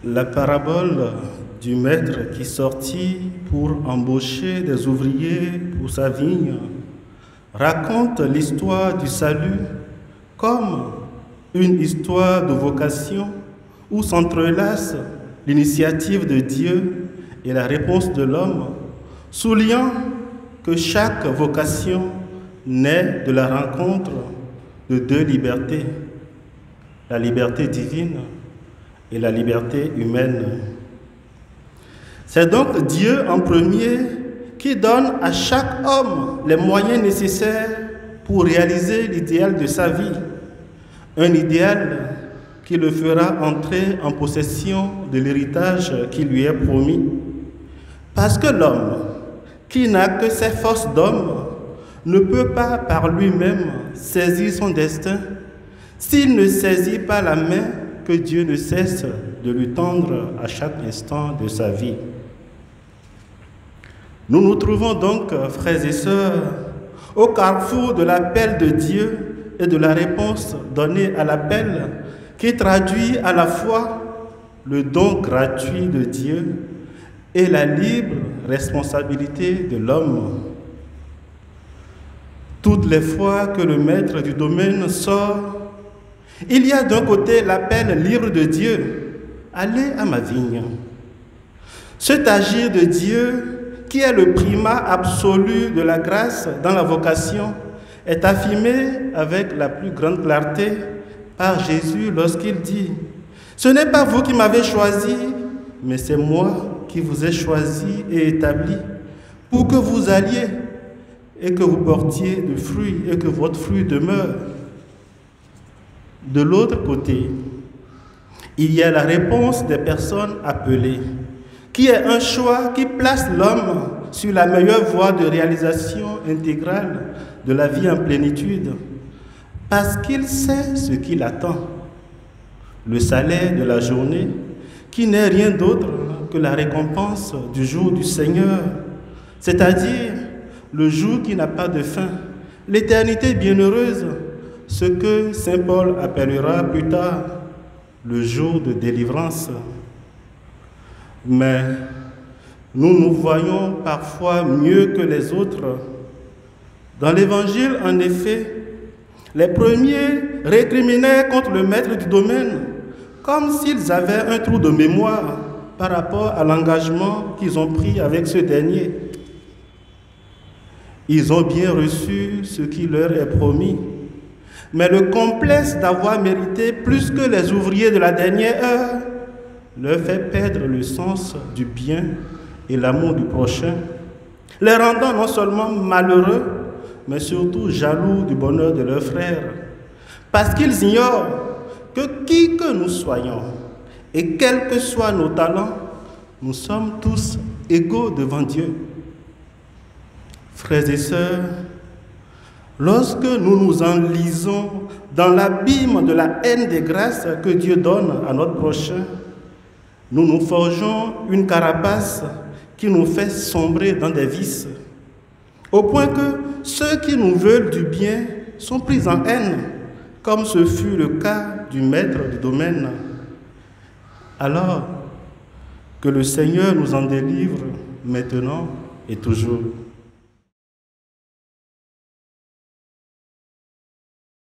La parabole du maître qui sortit pour embaucher des ouvriers pour sa vigne raconte l'histoire du salut comme une histoire de vocation où s'entrelacent l'initiative de Dieu et la réponse de l'homme, soulignant que chaque vocation naît de la rencontre de deux libertés, la liberté divine et la liberté humaine. C'est donc Dieu en premier qui donne à chaque homme les moyens nécessaires pour réaliser l'idéal de sa vie, un idéal qui le fera entrer en possession de l'héritage qui lui est promis. Parce que l'homme, qui n'a que ses forces d'homme, ne peut pas par lui-même saisir son destin s'il ne saisit pas la main que Dieu ne cesse de lui tendre à chaque instant de sa vie. Nous nous trouvons donc, frères et sœurs, au carrefour de l'appel de Dieu et de la réponse donnée à l'appel qui traduit à la fois le don gratuit de Dieu et la libre responsabilité de l'homme. Toutes les fois que le maître du domaine sort, il y a d'un côté l'appel libre de Dieu, « Allez à ma vigne ». Cet agir de Dieu, qui est le primat absolu de la grâce dans la vocation, est affirmé avec la plus grande clarté par Jésus lorsqu'il dit « Ce n'est pas vous qui m'avez choisi, mais c'est moi qui vous ai choisi et établi pour que vous alliez et que vous portiez du fruit et que votre fruit demeure. » De l'autre côté, il y a la réponse des personnes appelées, qui est un choix qui place l'homme sur la meilleure voie de réalisation intégrale de la vie en plénitude, parce qu'il sait ce qu'il attend, le salaire de la journée, qui n'est rien d'autre que la récompense du jour du Seigneur, c'est-à-dire le jour qui n'a pas de fin, l'éternité bienheureuse, ce que saint Paul appellera plus tard le jour de délivrance. Mais nous nous voyons parfois mieux que les autres. Dans l'Évangile, en effet, les premiers récriminaient contre le maître du domaine comme s'ils avaient un trou de mémoire par rapport à l'engagement qu'ils ont pris avec ce dernier. Ils ont bien reçu ce qui leur est promis. Mais le complexe d'avoir mérité plus que les ouvriers de la dernière heure leur fait perdre le sens du bien et l'amour du prochain, les rendant non seulement malheureux, mais surtout jaloux du bonheur de leurs frères, parce qu'ils ignorent que qui que nous soyons, et quels que soient nos talents, nous sommes tous égaux devant Dieu. Frères et sœurs, lorsque nous nous enlisons dans l'abîme de la haine des grâces que Dieu donne à notre prochain, nous nous forgeons une carapace qui nous fait sombrer dans des vices, au point que ceux qui nous veulent du bien sont pris en haine, comme ce fut le cas du maître du domaine. Alors que le Seigneur nous en délivre maintenant et toujours.